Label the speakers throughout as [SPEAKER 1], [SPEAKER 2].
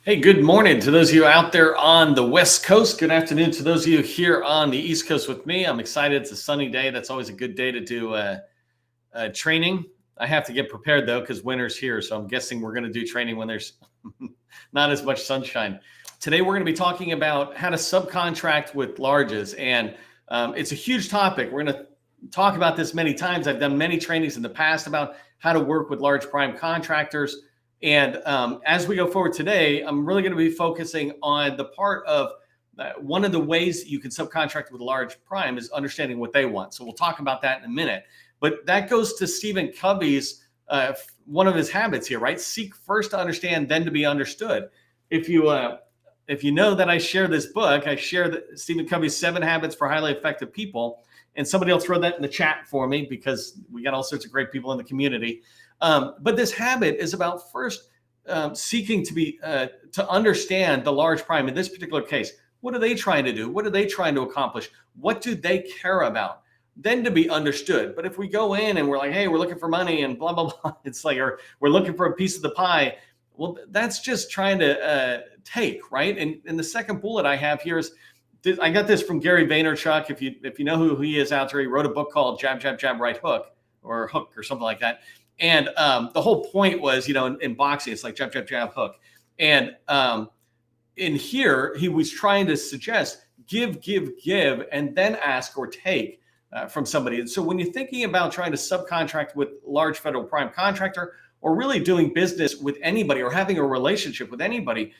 [SPEAKER 1] Hey, good morning to those of you out there on the West Coast. Good afternoon to those of you here on the East Coast with me. I'm excited. It's a sunny day. That's always a good day to do training. I have to get prepared though, because winter's here. So I'm guessing we're going to do training when there's not as much sunshine. Today, we're going to be talking about how to subcontract with larges. And it's a huge topic. We're going to talk about this many times. I've done many trainings in the past about how to work with large prime contractors. And as we go forward today, I'm really going to be focusing on the part of one of the ways you can subcontract with a large prime is understanding what they want. So we'll talk about that in a minute. But that goes to Stephen Covey's, one of his habits here, right? Seek first to understand, then to be understood. If you know that I share this book, I share Stephen Covey's 7 Habits for Highly Effective People. And somebody will throw that in the chat for me because we got all sorts of great people in the community. But this habit is about first seeking to understand the large prime in this particular case. What are they trying to do? What are they trying to accomplish? What do they care about? Then to be understood. But if we go in and we're like, hey, we're looking for money and blah, blah, blah, it's like, or we're looking for a piece of the pie. Well, that's just trying to take, right? And the second bullet I have here is, I got this from Gary Vaynerchuk. If you know who he is out there, he wrote a book called Jab, Jab, Jab, Right Hook, or Hook or something like that. And the whole point was, in boxing, it's like jab, jab, jab, hook. And in here, he was trying to suggest give, and then ask or take from somebody. And so when you're thinking about trying to subcontract with large federal prime contractor, or really doing business with anybody or having a relationship with anybody,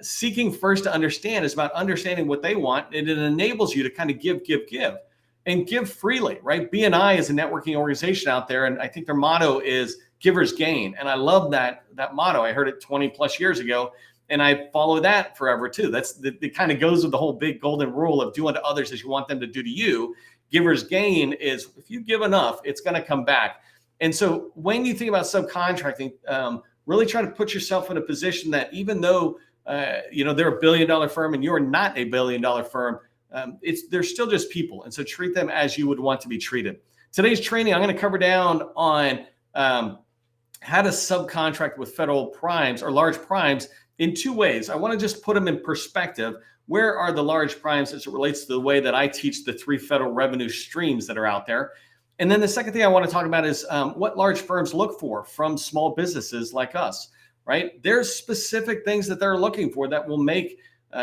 [SPEAKER 1] seeking first to understand is about understanding what they want. And it enables you to kind of give. And give freely, right? BNI is a networking organization out there, and I think their motto is givers gain. And I love that motto. I heard it 20 plus years ago, and I follow that forever too. It kind of goes with the whole big golden rule of do unto others as you want them to do to you. Givers gain is if you give enough, it's going to come back. And so when you think about subcontracting, really try to put yourself in a position that even though they're a $1 billion firm and you're not a $1 billion firm, they're still just people. And so treat them as you would want to be treated. Today's training, I'm going to cover down on how to subcontract with federal primes or large primes in 2 ways. I want to just put them in perspective. Where are the large primes as it relates to the way that I teach the 3 federal revenue streams that are out there? And then the second thing I want to talk about is what large firms look for from small businesses like us, right? There's specific things that they're looking for that will make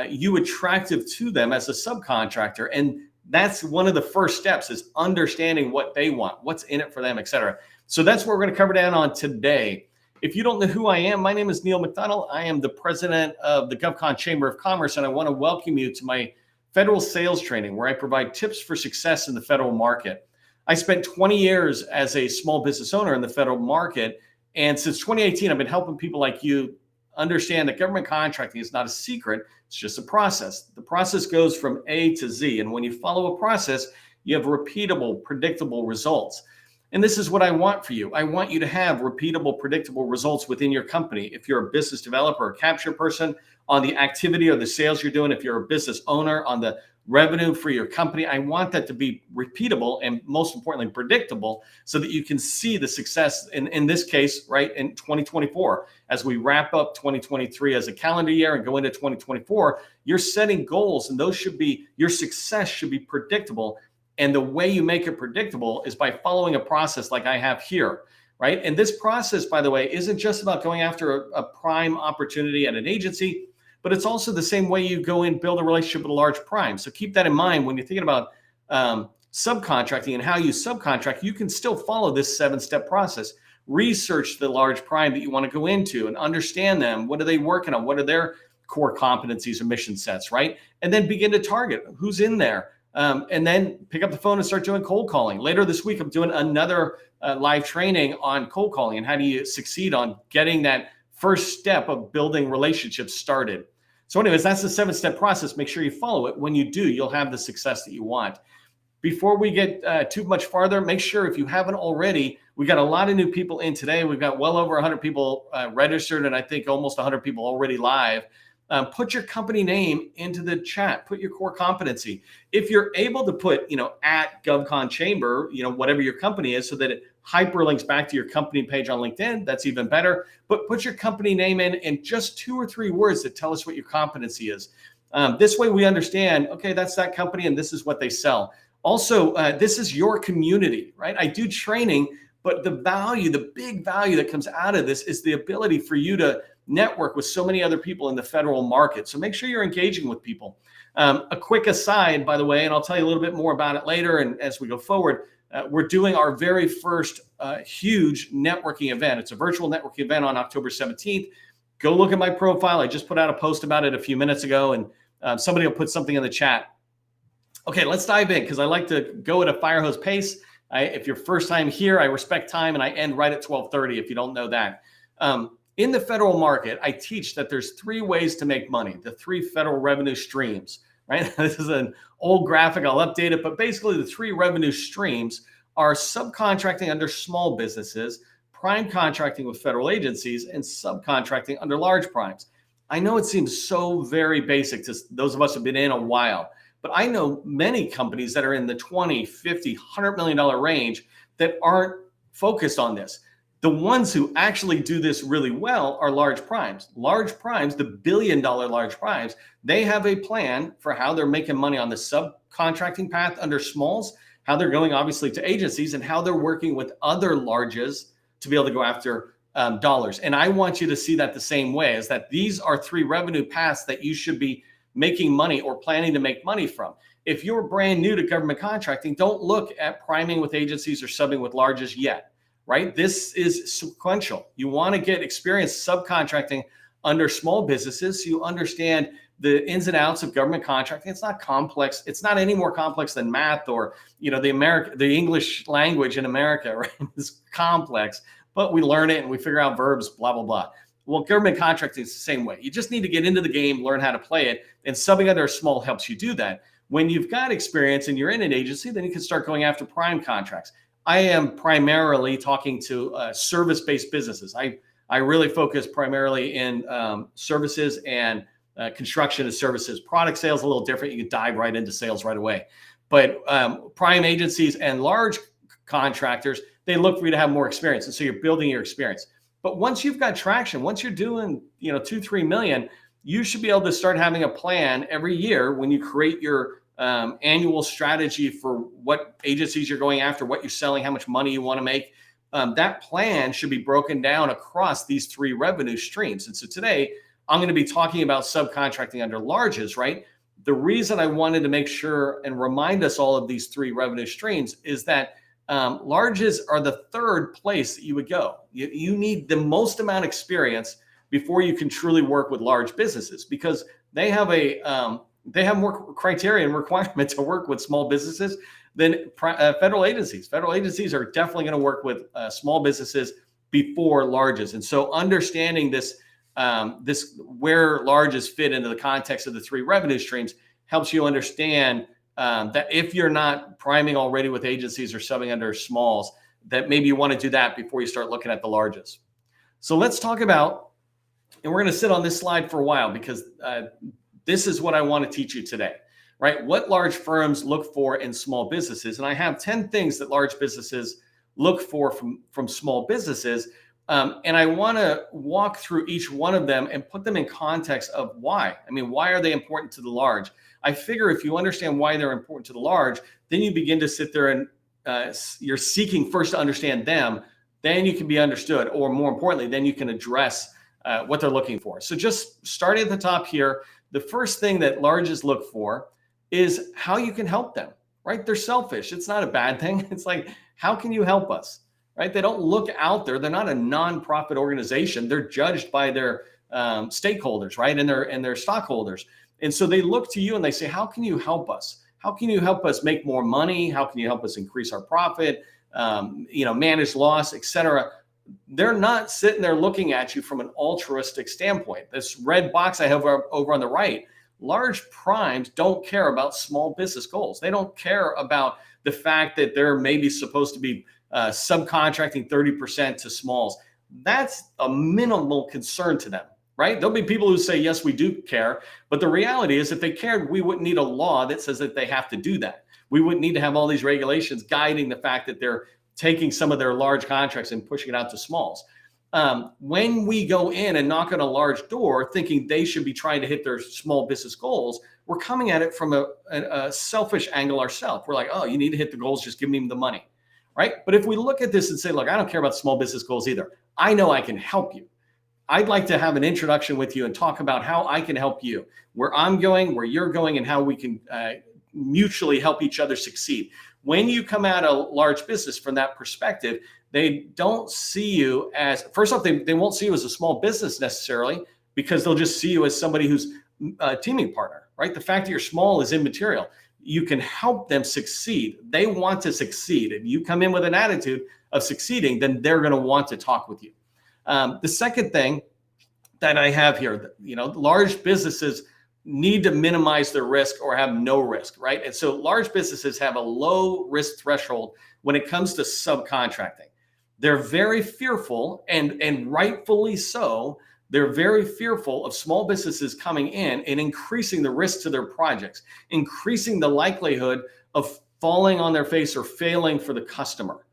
[SPEAKER 1] you attractive to them as a subcontractor. And that's one of the first steps is understanding what they want, what's in it for them, et cetera. So that's what we're going to cover down on today. If you don't know who I am, my name is Neil McDonnell. I am the president of the GovCon Chamber of Commerce, and I want to welcome you to my federal sales training where I provide tips for success in the federal market. I spent 20 years as a small business owner in the federal market. And since 2018, I've been helping people like you understand that government contracting is not a secret. It's just a process. The process goes from A to Z. And when you follow a process, you have repeatable, predictable results. And this is what I want for you. I want you to have repeatable, predictable results within your company. If you're a business developer or capture person on the activity or the sales you're doing, if you're a business owner on the revenue for your company, I want that to be repeatable and most importantly, predictable so that you can see the success in this case, right, in 2024. As we wrap up 2023 as a calendar year and go into 2024, you're setting goals and those should be, your success should be predictable. And the way you make it predictable is by following a process like I have here, right? And this process, by the way, isn't just about going after a prime opportunity at an agency, but it's also the same way you go and build a relationship with a large prime. So keep that in mind when you're thinking about subcontracting and how you subcontract. You can still follow this 7-step process. Research the large prime that you want to go into and understand them. What are they working on? What are their core competencies or mission sets, right? And then begin to target who's in there. And then pick up the phone and start doing cold calling. Later this week, I'm doing another live training on cold calling and how do you succeed on getting that first step of building relationships started. So anyways, that's the 7-step process. Make sure you follow it. When you do, you'll have the success that you want. Before we get too much farther, make sure if you haven't already, we got a lot of new people in today. We've got well over 100 people registered and I think almost 100 people already live. Put your company name into the chat, put your core competency. If you're able to put, at GovCon Chamber, whatever your company is, so that it hyperlinks back to your company page on LinkedIn. That's even better. But put your company name in just 2 or 3 words that tell us what your competency is. This way we understand, okay, that's that company and this is what they sell. Also, this is your community, right? I do training, but the value, the big value that comes out of this is the ability for you to network with so many other people in the federal market. So make sure you're engaging with people. A quick aside, by the way, and I'll tell you a little bit more about it later and as we go forward, we're doing our very first huge networking event. It's a virtual networking event on October 17th. Go look at my profile. I just put out a post about it a few minutes ago, and somebody will put something in the chat. Okay, let's dive in because I like to go at a fire hose pace. If you're first time here, I respect time and I end right at 12:30 if you don't know that. In the federal market, I teach that there's 3 ways to make money, the 3 federal revenue streams, right? This is an old graphic, I'll update it, but basically the 3 revenue streams are subcontracting under small businesses, prime contracting with federal agencies, and subcontracting under large primes. I know it seems so very basic to those of us who've been in a while, but I know many companies that are in the 20, 50, $100 million range that aren't focused on this. The ones who actually do this really well are large primes. Large primes, the billion-dollar large primes, they have a plan for how they're making money on the subcontracting path under smalls, how they're going obviously to agencies, and how they're working with other larges to be able to go after dollars. And I want you to see that the same way, is that these are 3 revenue paths that you should be making money or planning to make money from. If you're brand new to government contracting, don't look at priming with agencies or subbing with larges yet, right? This is sequential. You want to get experience subcontracting under small businesses so you understand the ins and outs of government contracting. It's not complex. It's not any more complex than math or, the English language in America, right? It's complex, but we learn it and we figure out verbs, blah, blah, blah. Well, government contracting is the same way. You just need to get into the game, learn how to play it, and subbing under a small helps you do that. When you've got experience and you're in an agency, then you can start going after prime contracts. I am primarily talking to service-based businesses. I really focus primarily in services and construction and services. Product sales a little different. You can dive right into sales right away. But prime agencies and large contractors, they look for you to have more experience. And so you're building your experience. But once you've got traction, once you're doing, 2-3 million, you should be able to start having a plan every year when you create your annual strategy for what agencies you're going after, what you're selling, how much money you want to make. That plan should be broken down across these 3 revenue streams. And so today I'm going to be talking about subcontracting under larges, right? The reason I wanted to make sure and remind us all of these 3 revenue streams is that larges are the 3rd place that you would go. You need the most amount of experience before you can truly work with large businesses because they have more criteria and requirements to work with small businesses than federal agencies. Federal agencies are definitely going to work with small businesses before larges. And so understanding this where larges fit into the context of the 3 revenue streams helps you understand that if you're not priming already with agencies or subbing under smalls, that maybe you want to do that before you start looking at the larges. So let's talk about, and we're going to sit on this slide for a while because this is what I want to teach you today, right? What large firms look for in small businesses. And I have 10 things that large businesses look for from small businesses. And I want to walk through each one of them and put them in context of why. I mean, why are they important to the large? I figure if you understand why they're important to the large, then you begin to sit there and you're seeking first to understand them, then you can be understood, or more importantly, then you can address what they're looking for. So just starting at the top here, the first thing that larges look for is how you can help them, right? They're selfish. It's not a bad thing. It's like, how can you help us, right? They don't look out there. They're not a nonprofit organization. They're judged by their stakeholders, right? And their stockholders. And so they look to you and they say, how can you help us? How can you help us make more money? How can you help us increase our profit, manage loss, et cetera? They're not sitting there looking at you from an altruistic standpoint. This red box I have over on the right, large primes don't care about small business goals. They don't care about the fact that they're maybe supposed to be subcontracting 30% to smalls. That's a minimal concern to them, right? There'll be people who say, yes, we do care. But the reality is if they cared, we wouldn't need a law that says that they have to do that. We wouldn't need to have all these regulations guiding the fact that they're taking some of their large contracts and pushing it out to smalls. When we go in and knock on a large door thinking they should be trying to hit their small business goals, we're coming at it from a selfish angle ourselves. We're like, oh, you need to hit the goals, just give me the money, right? But if we look at this and say, look, I don't care about small business goals either. I know I can help you. I'd like to have an introduction with you and talk about how I can help you, where I'm going, where you're going, and how we can mutually help each other succeed. When you come at a large business from that perspective, they don't see you as, first off, they won't see you as a small business necessarily, because they'll just see you as somebody who's a teaming partner, right? The fact that you're small is immaterial. You can help them succeed. They want to succeed. If you come in with an attitude of succeeding, then they're going to want to talk with you. The second thing that I have here, large businesses need to minimize their risk or have no risk, right? And so large businesses have a low risk threshold when it comes to subcontracting. They're very fearful, and rightfully so. They're very fearful of small businesses coming in and increasing the risk to their projects, increasing the likelihood of falling on their face or failing for the customer.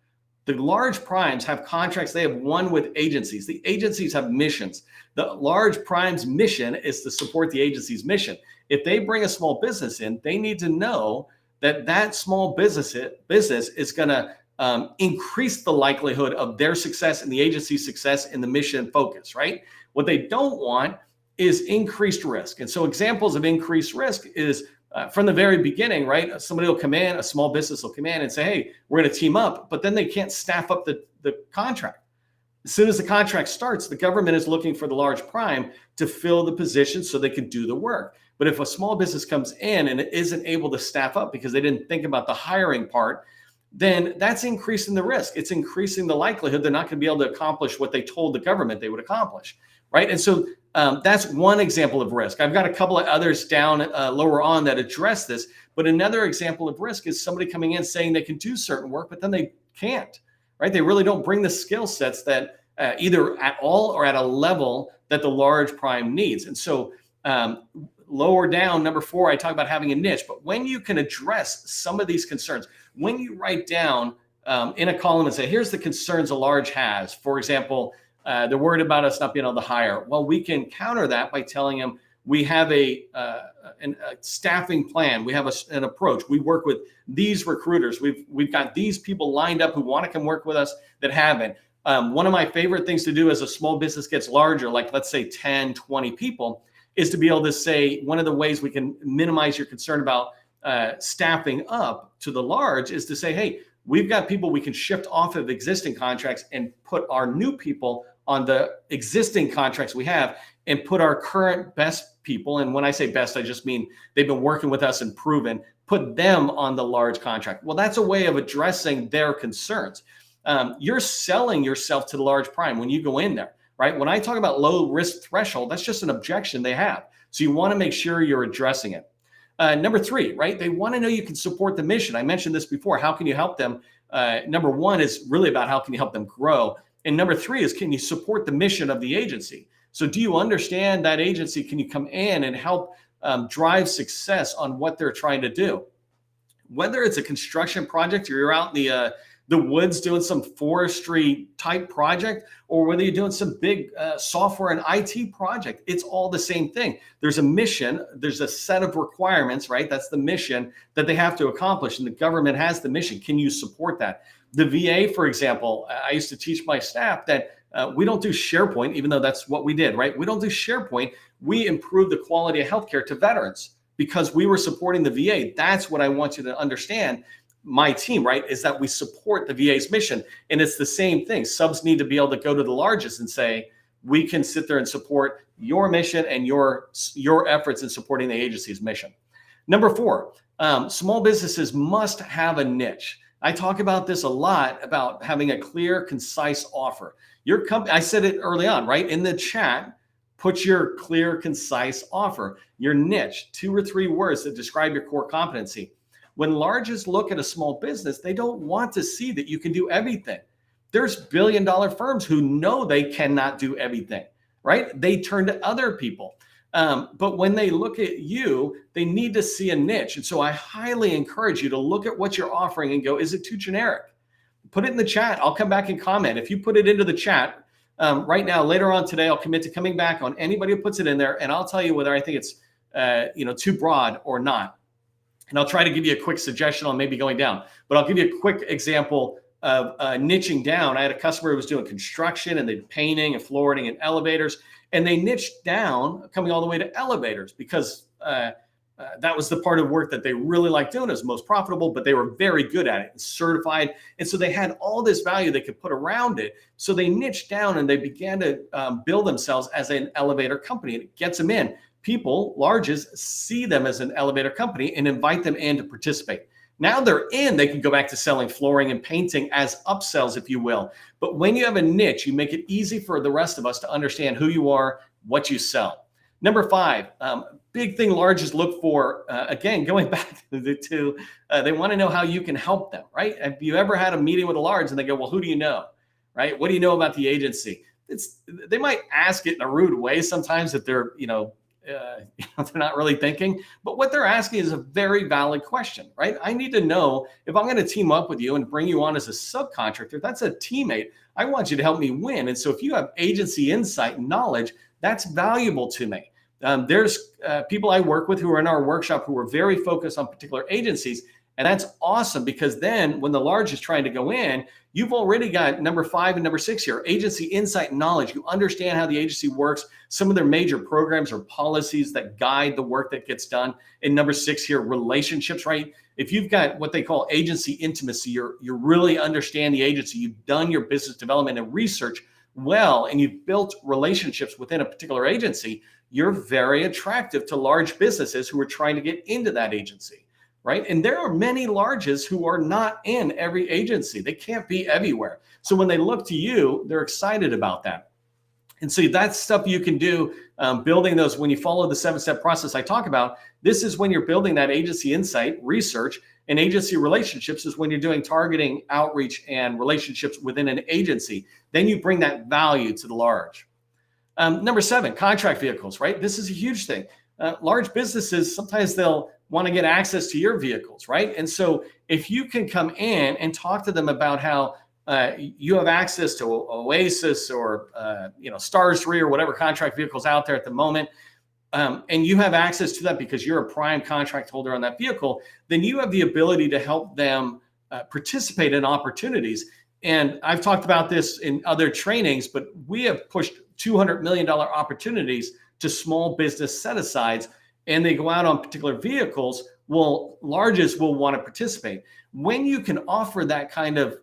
[SPEAKER 1] The large primes have contracts they have won with agencies. The agencies have missions. The large prime's mission is to support the agency's mission. If they bring a small business in, they need to know that that small business is going to increase the likelihood of their success and the agency's success in the mission focus, right? What they don't want is increased risk. And so examples of increased risk is from the very beginning, right? Somebody will come in, a small business will come in and say, hey, we're going to team up, but then they can't staff up the contract. As soon as the contract starts, the government is looking for the large prime to fill the position so they can do the work. But if a small business comes in and it isn't able to staff up because they didn't think about the hiring part, then that's increasing the risk. It's increasing the likelihood they're not going to be able to accomplish what they told the government they would accomplish, right? And so that's one example of risk. I've got a couple of others down lower on that address this, but another example of risk is somebody coming in saying they can do certain work, but then they can't, right? They really don't bring the skill sets that either at all or at a level that the large prime needs. And so lower down, number 4, I talk about having a niche, but when you can address some of these concerns, when you write down in a column and say, here's the concerns a large has, for example, they're worried about us not being able to hire. Well, we can counter that by telling them we have a staffing plan. We have an approach. We work with these recruiters. We've got these people lined up who want to come work with us that haven't. One of my favorite things to do as a small business gets larger, like let's say 10, 20 people, is to be able to say one of the ways we can minimize your concern about staffing up to the large is to say, hey, we've got people we can shift off of existing contracts and put our new people on the existing contracts we have and put our current best people. And when I say best, I just mean they've been working with us and proven, put them on the large contract. Well, that's a way of addressing their concerns. You're selling yourself to the large prime when you go in there, right? When I talk about low risk threshold, that's just an objection they have. So you want to make sure you're addressing it. Number 3, right? They want to know you can support the mission. I mentioned this before. How can you help them? Number 1 is really about how can you help them grow? And number 3 is, can you support the mission of the agency? So do you understand that agency? Can you come in and help drive success on what they're trying to do? Whether it's a construction project or you're out in the woods doing some forestry type project, or whether you're doing some big software and IT project, it's all the same thing. There's a mission, there's a set of requirements, right? That's the mission that they have to accomplish, and the government has the mission. Can you support that? The VA, for example, I used to teach my staff that we don't do SharePoint, even though that's what we did, right? We don't do SharePoint. We improve the quality of healthcare to veterans because we were supporting the VA. That's what I want you to understand. My team, right, is that we support the VA's mission. And it's the same thing. Subs need to be able to go to the largest and say, we can sit there and support your mission and your efforts in supporting the agency's mission. Number 4, small businesses must have a niche. I talk about this a lot, about having a clear, concise offer. Your company, I said it early on, right? In the chat, put your clear, concise offer, your niche, 2 or 3 words that describe your core competency. When larges look at a small business, they don't want to see that you can do everything. There's billion-dollar firms who know they cannot do everything, right? They turn to other people. But when they look at you, they need to see a niche. And so I highly encourage you to look at what you're offering and go, is it too generic? put it in the chat. I'll come back and comment. If you put it into the chat right now, later on today, I'll commit to coming back on anybody who puts it in there, and I'll tell you whether I think it's too broad or not. And I'll try to give you a quick suggestion on maybe going down. But I'll give you a quick example of niching down. I had a customer who was doing construction and they painting and flooring and elevators, and they niched down coming all the way to elevators because that was the part of work that they really liked doing. It was most profitable, but they were very good at it and certified. And so they had all this value they could put around it. So they niched down and they began to build themselves as an elevator company. And it gets them in. People, larges, see them as an elevator company and invite them in to participate. Now they're in, they can go back to selling flooring and painting as upsells, if you will. But when you have a niche, you make it easy for the rest of us to understand who you are, what you sell. Number 5, big thing larges look for, again, going back to they want to know how you can help them, right? Have you ever had a meeting with a large and they go, well, who do you know, right? What do you know about the agency? They might ask it in a rude way sometimes that they're, they're not really thinking, but what they're asking is a very valid question, right? I need to know if I'm going to team up with you and bring you on as a subcontractor, that's a teammate. I want you to help me win. And so if you have agency insight and knowledge, that's valuable to me. There's people I work with who are in our workshop who are very focused on particular agencies. And that's awesome because then when the large is trying to go in, you've already got number 5 and number 6 here, agency insight and knowledge. You understand how the agency works, some of their major programs or policies that guide the work that gets done. And number 6 here, relationships, right? If you've got what they call agency intimacy, you really understand the agency, you've done your business development and research well, and you've built relationships within a particular agency, you're very attractive to large businesses who are trying to get into that agency. Right. And there are many larges who are not in every agency. They can't be everywhere. So when they look to you, they're excited about that. And so that's stuff you can do, building those when you follow the 7-step process I talk about. This is when you're building that agency insight, research, and agency relationships is when you're doing targeting, outreach, and relationships within an agency. Then you bring that value to the large. Number 7, contract vehicles, right? This is a huge thing. Large businesses, sometimes they'll want to get access to your vehicles, right? And so if you can come in and talk to them about how you have access to Oasis or Stars 3 or whatever contract vehicles out there at the moment, and you have access to that because you're a prime contract holder on that vehicle, then you have the ability to help them participate in opportunities. And I've talked about this in other trainings, but we have pushed $200 million opportunities to small business set-asides, and they go out on particular vehicles. Well, larges will want to participate. When you can offer that kind of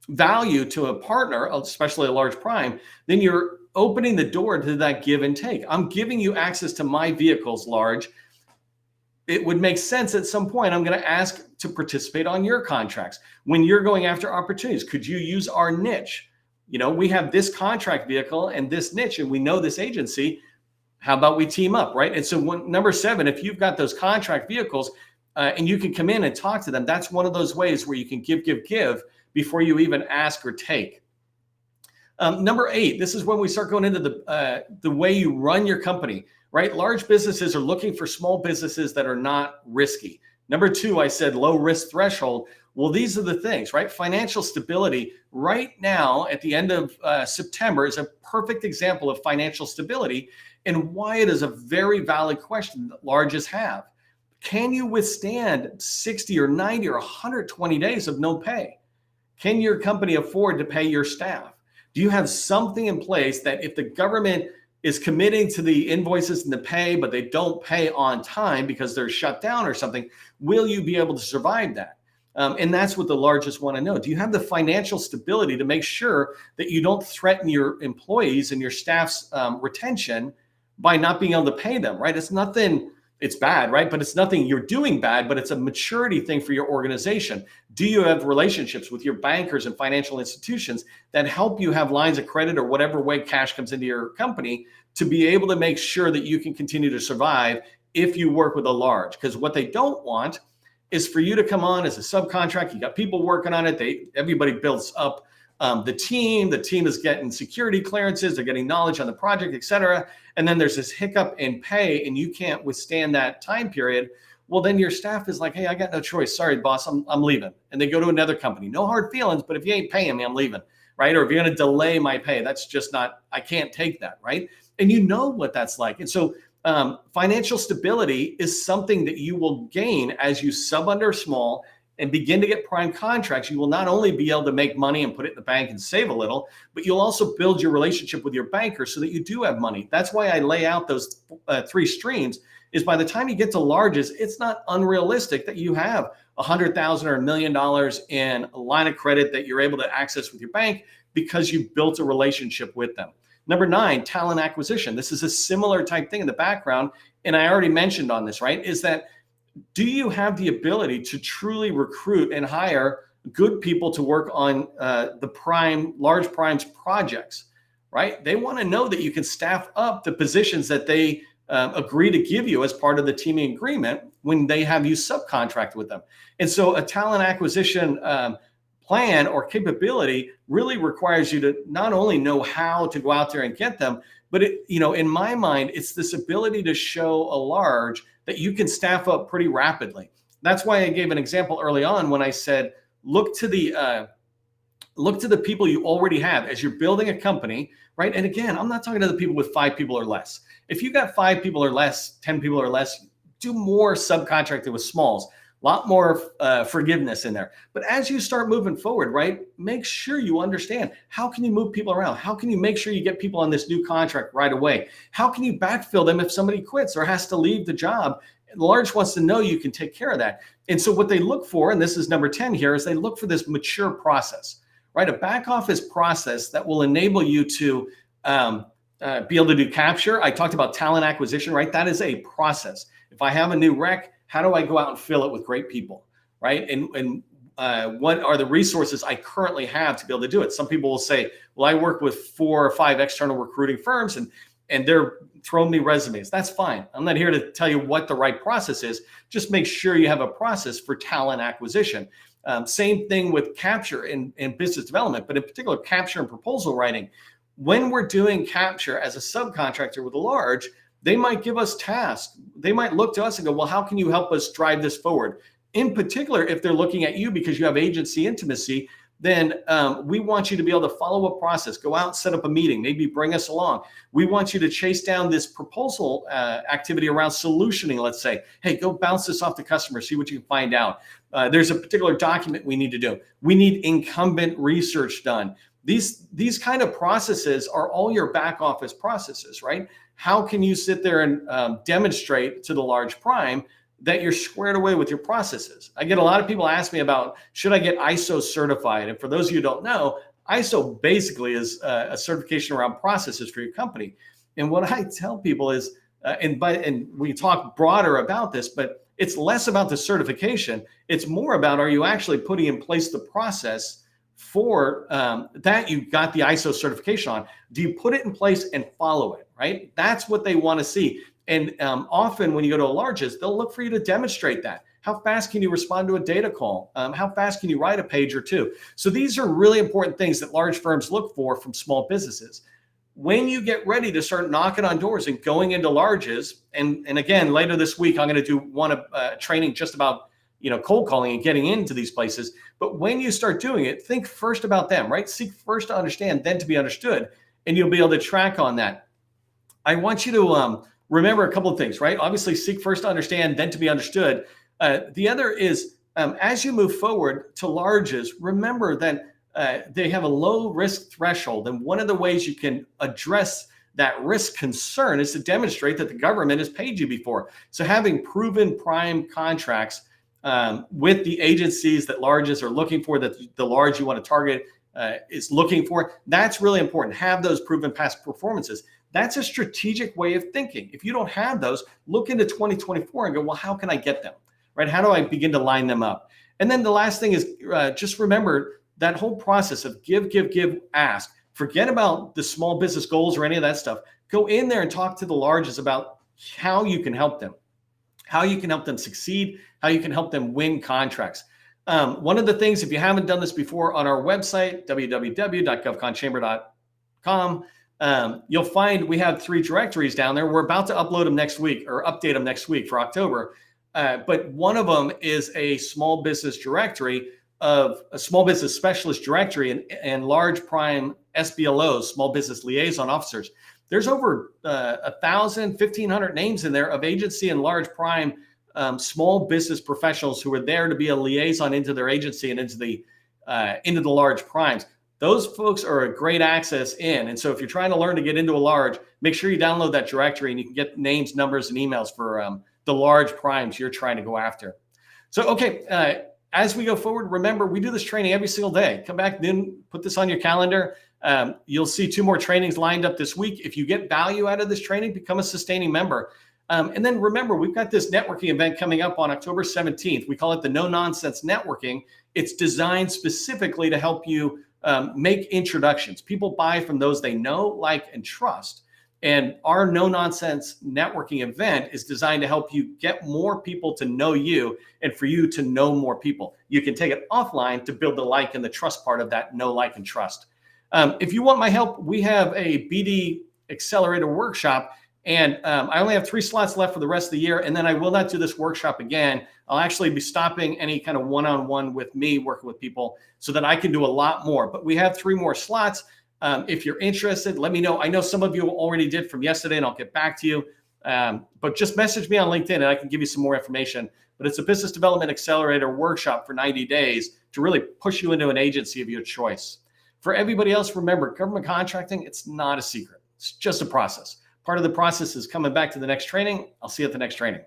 [SPEAKER 1] value to a partner, especially a large prime, then you're opening the door to that give and take. I'm giving you access to my vehicles, large. It would make sense at some point. I'm going to ask to participate on your contracts. When you're going after opportunities, could you use our niche? We have this contract vehicle and this niche, and we know this agency. How about we team up, right? And so number 7, if you've got those contract vehicles and you can come in and talk to them, that's one of those ways where you can give before you even ask or take. Number 8, this is when we start going into the way you run your company, right? Large businesses are looking for small businesses that are not risky. Number 2, I said low risk threshold. Well, these are the things, right? Financial stability right now at the end of September is a perfect example of financial stability and why it is a very valid question that larges have. Can you withstand 60 or 90 or 120 days of no pay? Can your company afford to pay your staff? Do you have something in place that if the government is committing to the invoices and the pay, but they don't pay on time because they're shut down or something, will you be able to survive that? And that's what the largest want to know. Do you have the financial stability to make sure that you don't threaten your employees and your staff's retention by not being able to pay them, right? It's bad, right? But it's nothing you're doing bad, but it's a maturity thing for your organization. Do you have relationships with your bankers and financial institutions that help you have lines of credit or whatever way cash comes into your company to be able to make sure that you can continue to survive if you work with a large? Because what they don't want is for you to come on as a subcontract. You got people working on it. Everybody builds up the team. The team is getting security clearances. They're getting knowledge on the project, et cetera. And then there's this hiccup in pay and you can't withstand that time period. well, then your staff is like, hey, I got no choice. Sorry, boss, I'm leaving. And they go to another company. No hard feelings, but if you ain't paying me, I'm leaving, right? Or if you're going to delay my pay, that's just not, I can't take that, right? And you know what that's like. And so financial stability is something that you will gain as you sub under small and begin to get prime contracts. You will not only be able to make money and put it in the bank and save a little, but you'll also build your relationship with your banker so that you do have money. That's why I lay out those 3 streams, is by the time you get to larges, it's not unrealistic that you have $100,000 or $1 million in a line of credit that you're able to access with your bank because you've built a relationship with them. Number 9, talent acquisition. This is a similar type thing in the background. And I already mentioned on this, right? Is that, do you have the ability to truly recruit and hire good people to work on the large primes projects, right? They want to know that you can staff up the positions that they agree to give you as part of the teaming agreement when they have you subcontract with them. And so a talent acquisition plan or capability really requires you to not only know how to go out there and get them, but in my mind, it's this ability to show a large that you can staff up pretty rapidly. That's why I gave an example early on when I said, look to the people you already have as you're building a company, right? And again, I'm not talking to the people with 5 people or less. If you got 5 people or less, 10 people or less, do more subcontracting with smalls. A lot more forgiveness in there. But as you start moving forward, right, make sure you understand, how can you move people around? How can you make sure you get people on this new contract right away? How can you backfill them if somebody quits or has to leave the job? The large wants to know you can take care of that. And so what they look for, and this is number 10 here, is they look for this mature process, right? A back office process that will enable you to be able to do capture. I talked about talent acquisition, right? That is a process. If I have a new rec, how do I go out and fill it with great people, right? And what are the resources I currently have to be able to do it? Some people will say, well, I work with 4 or 5 external recruiting firms and they're throwing me resumes. That's fine. I'm not here to tell you what the right process is. Just make sure you have a process for talent acquisition. Same thing with capture and business development, but in particular, capture and proposal writing. When we're doing capture as a subcontractor with a large, they might give us tasks. They might look to us and go, well, how can you help us drive this forward? In particular, if they're looking at you because you have agency intimacy, then we want you to be able to follow a process, go out, set up a meeting, maybe bring us along. We want you to chase down this proposal activity around solutioning, let's say. Hey, go bounce this off the customer, see what you can find out. There's a particular document we need to do. We need incumbent research done. These kind of processes are all your back office processes, right? How can you sit there and demonstrate to the large prime that you're squared away with your processes? I get a lot of people ask me about, should I get ISO certified? And for those of you who don't know, ISO basically is a certification around processes for your company. And what I tell people is, and we talk broader about this, but it's less about the certification. It's more about, are you actually putting in place the process for that you got the ISO certification on? Do you put it in place and follow it, right? That's what they want to see. And often when you go to a largest, they'll look for you to demonstrate that. How fast can you respond to a data call? How fast can you write a page or two? So these are really important things that large firms look for from small businesses. When you get ready to start knocking on doors and going into larges, and again, later this week, I'm going to do one training just about cold calling and getting into these places. But when you start doing it, think first about them, right? Seek first to understand, then to be understood, and you'll be able to track on that. I want you to remember a couple of things, right? Obviously, seek first to understand, then to be understood. The other is, as you move forward to larges, remember that they have a low risk threshold. And one of the ways you can address that risk concern is to demonstrate that the government has paid you before. So having proven prime contracts with the agencies that larges are looking for, that the large you want to target is looking for, that's really important. Have those proven past performances. That's a strategic way of thinking. If you don't have those, look into 2024 and go, well, how can I get them, right? How do I begin to line them up? And then the last thing is just remember that whole process of give, ask. Forget about the small business goals or any of that stuff. Go in there and talk to the largest about how you can help them, how you can help them succeed, how you can help them win contracts. One of the things, if you haven't done this before, on our website, www.govconchamber.com, you'll find we have 3 directories down there. We're about to upload them next week or update them next week for October. but one of them is a small business directory of a small business specialist directory and large prime SBLOs, small business liaison officers. There's over 1,000, 1,500 names in there of agency and large prime small business professionals who are there to be a liaison into their agency and into the large primes. Those folks are a great access in. And so if you're trying to learn to get into a large, make sure you download that directory and you can get names, numbers, and emails for the large primes you're trying to go after. So, okay, as we go forward, remember, we do this training every single day. Come back, then put this on your calendar. You'll see 2 more trainings lined up this week. If you get value out of this training, become a sustaining member. And then remember, we've got this networking event coming up on October 17th. We call it the No Nonsense Networking. It's designed specifically to help you make introductions. People buy from those they know, like, and trust. And our No Nonsense Networking event is designed to help you get more people to know you and for you to know more people. You can take it offline to build the like and the trust part of that know, like, and trust. If you want my help, we have a BD Accelerator workshop. And I only have 3 slots left for the rest of the year. And then I will not do this workshop again. I'll actually be stopping any kind of one-on-one with me working with people so that I can do a lot more. But we have 3 more slots. If you're interested, let me know. I know some of you already did from yesterday, and I'll get back to you. But just message me on LinkedIn, and I can give you some more information. But it's a business development accelerator workshop for 90 days to really push you into an agency of your choice. For everybody else, remember, government contracting, it's not a secret. It's just a process. Part of the process is coming back to the next training. I'll see you at the next training.